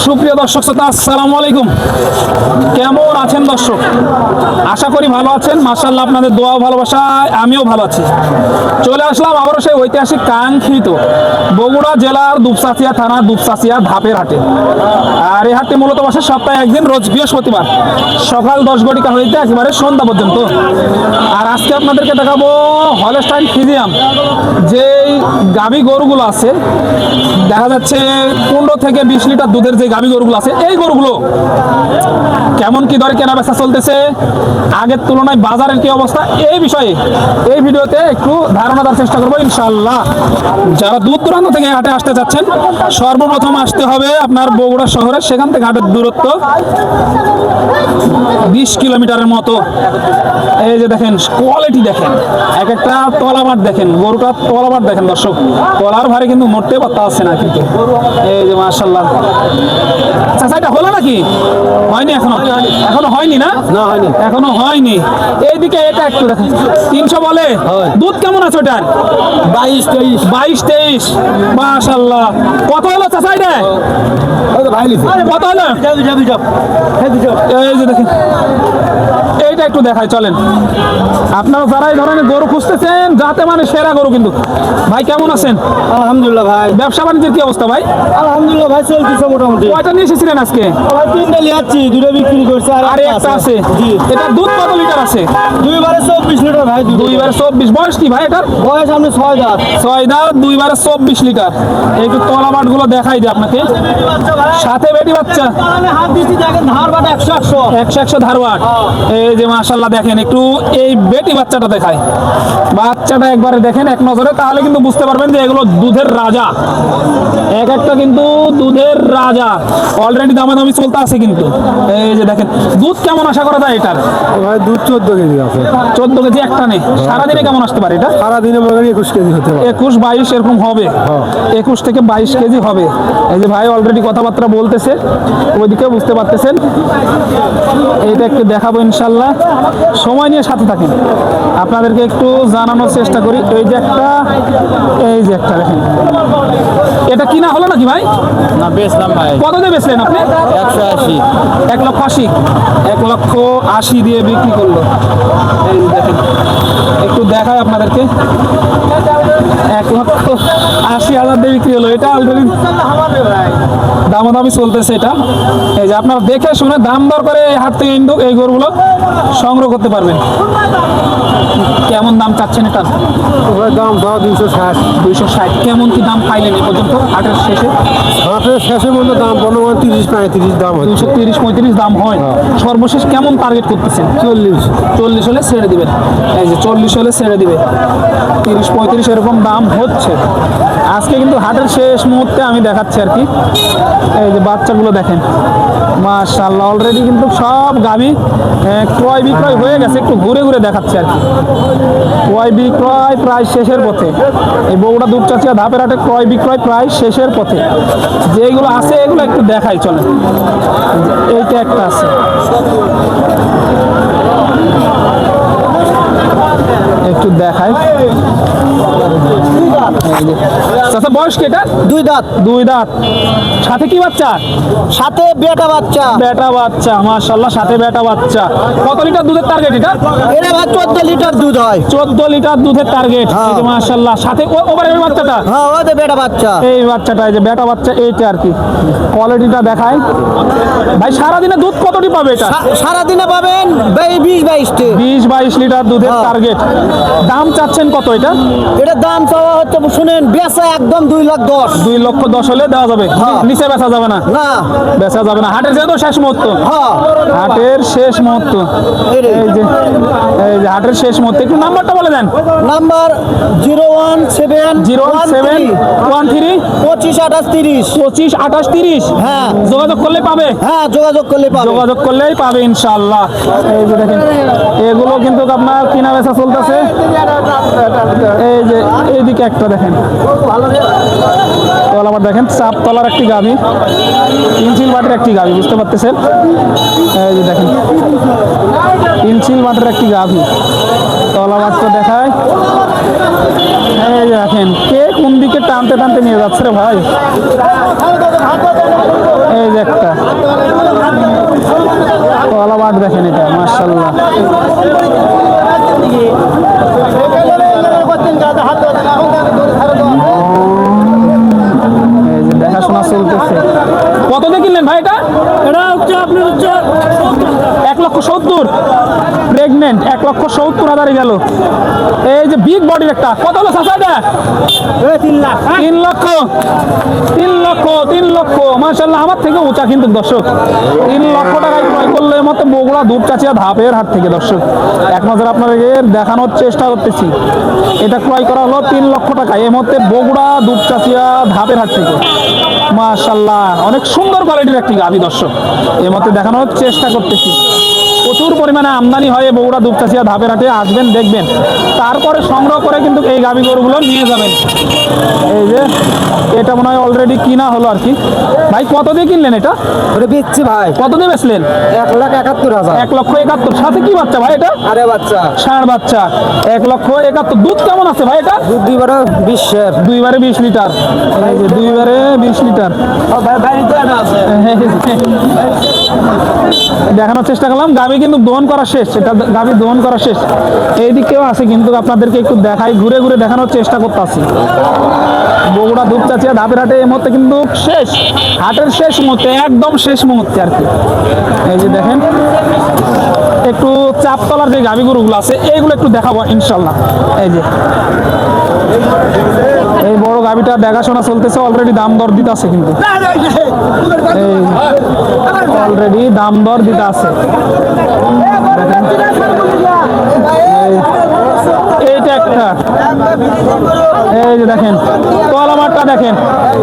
সুপ্রিয় দর্শক শ্রোতা, আসসালামু আলাইকুম। কেমন আছেন দর্শক? আশা করি ভালো আছেন। মাশাআল্লাহ, আপনাদের দোয়া ও ভালোবাসায় আমিও ভালো আছি। চলে আসলাম আবারও সেই ঐতিহাসিক কাঙ্ক্ষিত বগুড়া জেলার দুপচাচিয়া থানার দুপচাচিয়া ধাপের হাটে। আর এই হাটটি মূলত বসে সপ্তাহে একদিন, রোজ বৃহস্পতিবার সকাল 10 ঘটিকা হইতে একেবারে সন্ধ্যা পর্যন্ত। আর আজকে আপনাদেরকে দেখাবো হলস্টাইন ফ্রিজিয়ান যেই গাভী গরুগুলো আছে, দেখা যাচ্ছে 15 থেকে 20 লিটার দুধের যে গাভী গরুগুলো আছে, এই গরুগুলো কেমন কি দরে কেনা বেচা চলতেছে, আগের তুলনায় বাজারের কি অবস্থা, এই বিষয়ে এই ভিডিওতে একটু ধারণা দেওয়ার চেষ্টা করবো ইনশাআল্লাহ। যারা দূর দূরান্ত থেকে হাটে আসতে যাচ্ছেন, সর্বপ্রথম আসতে হবে আপনার বগুড়া শহরে। সেখান থেকে হাটের দূরত্ব 20 কিলোমিটারের মতো। এই যে দেখেন, কোয়ালিটি দেখেন, এক একটা তলাবাট দেখেন, গরুটা তলাবাট দেখেন দর্শক, তলার ভারে কিন্তু মরতে পারতে আসছে না কিন্তু। এই যে মাশাআল্লাহ, আচ্ছা এটা হলো নাকি? হয়নি এখনো? এখনো হয়নি না? হয়নি, এখনো হয়নি। এইদিকে এটা একটু দেখেন, 300 বলে। দুধ কেমন আছে ওটার? 22-23। মাশাআল্লাহ। কত হলো চাচা এটা? কত হলো? এই যে দেখেন, এইটা একটু দেখায় চলেন। আপনারা যারা এই ধরনের গরু খুঁজতেছেন, যাতে মানে সেরা গরু কিন্তু। ভাই কেমন আছেন? আলহামদুলিল্লাহ ভাই। ব্যবসা বাণিজ্যের কি অবস্থা ভাই? আলহামদুলিল্লাহ ভাই, চলতেছে মোটামুটি। কয়টা নিয়ে এসেছিলেন আজকে? তিনটা লিয়াচ্ছি, দুটো বিক্রি করছে আর একটা আছে। জি। এটা দুধ কত লিটার আছে? দুইবারে 24 লিটার ভাই। দুইবারে 24। বয়স কি ভাই এটার? বয়স সামনে 6 দাঁত। 6 দাঁত, দুইবারে 24 লিটার। একটু তলাবাট গুলো দেখাই দিই আপনাকে। সাথে বেটি বাচ্চা। হাত দিচ্ছি, দেখেন ধারবাট 100 ধারবাট। এই যে মাশাআল্লাহ, দেখেন একটু এই বেটি বাচ্চাটা দেখায়। বাচ্চাটা একবারে দেখেন এক নজরে, তাহলে কিন্তু বুঝতে পারবেন যে এগুলো দুধের রাজা। এক একটা কিন্তু দুধের রাজা। অলরেডি দামাদামি চলতে আছে কিন্তু। এই যে দেখেন, দুধ কেমন আশা করা যায় এটার? ভাই দুধ 14 কেজি আছে। 14 কেজি একটা নেই। সারাদিনে কেমন আসতে পারে এটা? সারাদিনে মনে হয় 21 কেজি হতে পারে। 21-22 এরকম হবে। 21 থেকে 22 কেজি হবে। এই যে ভাই অলরেডি কথাবার্তা বলতেছে, ওইদিকে বুঝতে পারতেছেন। এইটা একটু দেখাবো ইনশাল্লাহ, সময় নিয়ে সাথে থাকেন। আপনাদেরকে একটু জানানোর চেষ্টা করি। এই যে একটা দেখেন, এটা কিনা হলো নাকি ভাই? না, বেচলাম ভাই। কত দিয়ে বেচলেন আপনি? 180। 1,80,000। 1,80,000 দিয়ে বিক্রি করলো। এই যে দেখেন, একটু দেখায় আপনাদেরকে। 1,80,000 দিয়ে বিক্রি হলো। এটা অলরেডি দামাদামি চলতেছে এটা। এই যে আপনারা দেখে শুনে দাম দর করে হাট থেকে এই গরুগুলো সংগ্রহ করতে পারবেন। কেমন দাম চাচ্ছেন এটা? দাম 260। 260। কেমন কি দাম পাইলেন এ পর্যন্ত হাটের শেষে? হাটের শেষের মধ্যে দাম 30-35 দাম হয়। 230-35 দাম হয়। সর্বশেষ কেমন টার্গেট করতেছেন? 40 হলে ছেড়ে দিবেন। এই যে 40 হলে ছেড়ে দিবে। 30-35 এরকম দাম হচ্ছে। আজকে কিন্তু হাটের শেষ মুহূর্তে আমি দেখাচ্ছি আর কি। এই যে বাচ্চাগুলো দেখেন, মাশাআল্লাহ, অলরেডি কিন্তু সব গাভী ক্রয় বিক্রয় হয়ে গেছে। একটু ঘুরে ঘুরে দেখাচ্ছে আর কি। ক্রয় বিক্রয় প্রায় শেষের পথে। এই বগুড়া দুপচাচিয়া ধাপের হাটে ক্রয় বিক্রয় প্রায় শেষের পথে। যেগুলো আছে এগুলো একটু দেখাই চলে। এইটা একটা আছে, একটু দেখাই। আচ্ছা, বয়স কি এটা? 2 দাঁত। 2 দাঁত। সাথে কি বাচ্চা? সাথে বেটা বাচ্চা। বেটা বাচ্চা, মাশাআল্লাহ, সাথে বেটা বাচ্চা। কত লিটার দুধের টার্গেট এটা? এটা ভাই 14 লিটার দুধ হয়। 14 লিটার দুধের টার্গেট। এই যে মাশাআল্লাহ, সাথে ওভারের বাচ্চাটা। হ্যাঁ, ওই যে বেটা বাচ্চা। এই বাচ্চাটা, এই যে বেটা বাচ্চা, এইটা আর কি। কোয়ালিটিটা দেখায় ভাই। সারাদিনে দুধ কতটি পাবে এটা? সারাদিনে পাবেন 20-22 লিটার দুধের টার্গেট। দাম চাচ্ছেন কত এটা? এটার দাম চাওয়া হচ্ছে, শুনেন, বেচা একদম 2,10,000। 2,10,000 হলে দেওয়া যাবে। নিচে বেচা যাবে না? না, বেচা যাবে না। হাটের যেহেতু শেষ মুহূর্ত। হাটের শেষ মুহূর্ত। এই যে হাটের শেষ মুহূর্তে। একটু নাম্বারটা বলে দেন। নাম্বার 01713 252830। হ্যাঁ, যোগাযোগ করলে পাবে। হ্যাঁ, যোগাযোগ করলেই পাবে ইনশাআল্লাহ। এই যে দেখেন, এগুলো কিন্তু আপনার কিনা বেচা চলতেছে। এই যে এইদিকে একটা দেখেন, আবার দেখেন চাপ তলার একটি গাভী, ইঞ্চিল বাটের একটি গাভী, বুঝতে পারতেছেন? এই যে দেখেন, ইঞ্চিল বাটের একটি গাভী, তলা বাচ্চা দেখায়। এই যে দেখেন কে কোন দিকে টানতে টানতে নিয়ে যাচ্ছে রে ভাই। এই যে একটা তলা বাট দেখেন, এটা মাশাআল্লাহ। এই যে দেখাশোনা চলতেছে। কত দিয়ে কিনলেন ভাই এটা? এটা হচ্ছে আপনার হচ্ছে 1,70,000 প্রেগনেন্ট, 1,70,000 গেল। এই যে বিগ বডির একটা, কত হলো চাচা এটা? 3 লাখ। 3 লক্ষ, 3 লক্ষ মাশাআল্লাহ। আমার থেকে উঁচা কিন্তু দর্শক। 3 লক্ষ টাকায় ক্রয় করলে এর মধ্যে বগুড়া দুপচাচিয়া ধাপের হাট থেকে দর্শক। এক নজর আপনাদেরকে দেখানোর চেষ্টা করতেছি। এটা ক্রয় করা হলো 3 লক্ষ টাকা এর মধ্যে বগুড়া দুপচাচিয়া ধাপের হাট থেকে। মাশাআল্লাহ অনেক সুন্দর কোয়ালিটির একটি গাভী দর্শক এর মধ্যে দেখানোর চেষ্টা করতেছি। প্রচুর পরিমাণে আমদানি হয় এই বগুড়া দুপচাচিয়া ধাপের হাটে, আসবেন দেখবেন, তারপরে সংগ্রহ করে কিন্তু এই গাভী গরুগুলো নিয়ে যাবেন। এই যে এটা মনে হয় অলরেডি কিনা হলো আর কি। ভাই কত দিয়ে কিনলেন এটা? ওটা বেচছি ভাই কত দিয়ে বেচলেন? 1,71,000। 1,71,000। সাথে কি বাচ্চা ভাই এটা? আরে বাচ্চা ষাঁড় বাচ্চা। 1,71,000। দুধ কেমন আছে ভাই এটা? দুধ দিবারে 20 শের। 2 বারে 20 লিটার। এই যে 2 বারে 20 লিটার ভাই ভাই তো আছে। দেখানোর চেষ্টা করলাম। গাভী কিন্তু দহন করা শেষ, এটা গাভী দহন করা শেষ। এই দিকেও আছে কিন্তু আপনাদেরকে একটু দেখাই, ঘুরে ঘুরে দেখানোর চেষ্টা করতেছি। বগুড়া দুপচাচিয়া ধাপের হাটে এই মুহূর্তে কিন্তু শেষ, হাটের শেষ মুহূর্তে, একদম শেষ মুহূর্তে আর কি। এই যে দেখেন একটু চাপতলার যে গাভী গরুগুলো আছে এইগুলো একটু দেখাবো ইনশাল্লাহ। এই যে এই বড় গাভীটা দেখাশোনা চলতেছে, অলরেডি দাম দর দিতে আছে কিন্তু, অলরেডি দাম দর দিতে আছে। এইটা একটা, এই যে দেখেন তলামারটা দেখেন।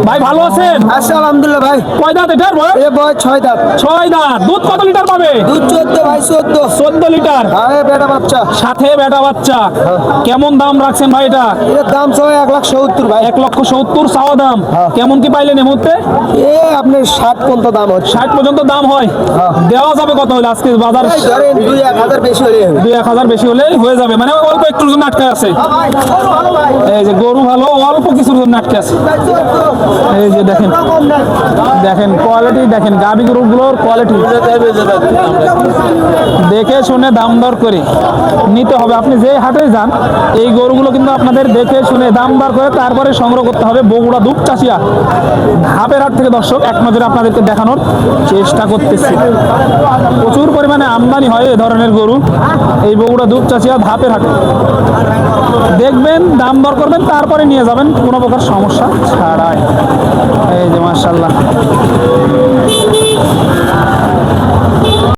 ভাই ভালো আছেন? আচ্ছা আলহামদুলিল্লাহ ভাই। কয় দাঁত এটার বয়স? এ বয় 6 দাঁত। 6 দাঁত। দুধ কত লিটার পাবে? দুধ 14 ভাই 14। 14 লিটার। আরে বেটা বাচ্চা। সাথে বেটা বাচ্চা। কেমন দাম রাখছেন ভাই এটা? এর দাম সব 1,70,000 ভাই। 1,70,000 চাওয়া দাম। কেমন কি পাইলেন এই মুহূর্তে? এ আপনার 60 পর্যন্ত দাম হচ্ছে। 60 পর্যন্ত দাম হয়। দেওয়া যাবে কত হলে আজকে বাজার? এই ধরেন 2-1,000 বেশি হলে হবে। 2-1,000 বেশি হলেই হয়ে যাবে, মানে অল্প একটুর জন্য আটকে আছে। ভাই ভালো ভাই। এই যে গরু ভালো, অল্প কিছুর জন্য আটকে আছে। এই যে দেখেন, দেখেন কোয়ালিটি দেখেন, গাভী গরুগুলোর কোয়ালিটি দেখে শুনে দাম দর করে নিতে হবে। আপনি যে হাটে যান এই গরুগুলো কিন্তু আপনাদের দেখে শুনে দাম দর করে তারপরে সংগ্রহ করতে হবে। বগুড়া দুপচাচিয়া ধাপের হাট থেকে দর্শক এক নজরে আপনাদেরকে দেখানোর চেষ্টা করতেছি। প্রচুর পরিমাণে আমদানি হয় এ ধরনের গরু এই বগুড়া দুপচাচিয়া ধাপের হাটে। দেখবেন, দাম দর করবেন, তারপরে নিয়ে যাবেন কোনো প্রকার সমস্যা ছাড়াই। এই যে মাশাআল্লাহ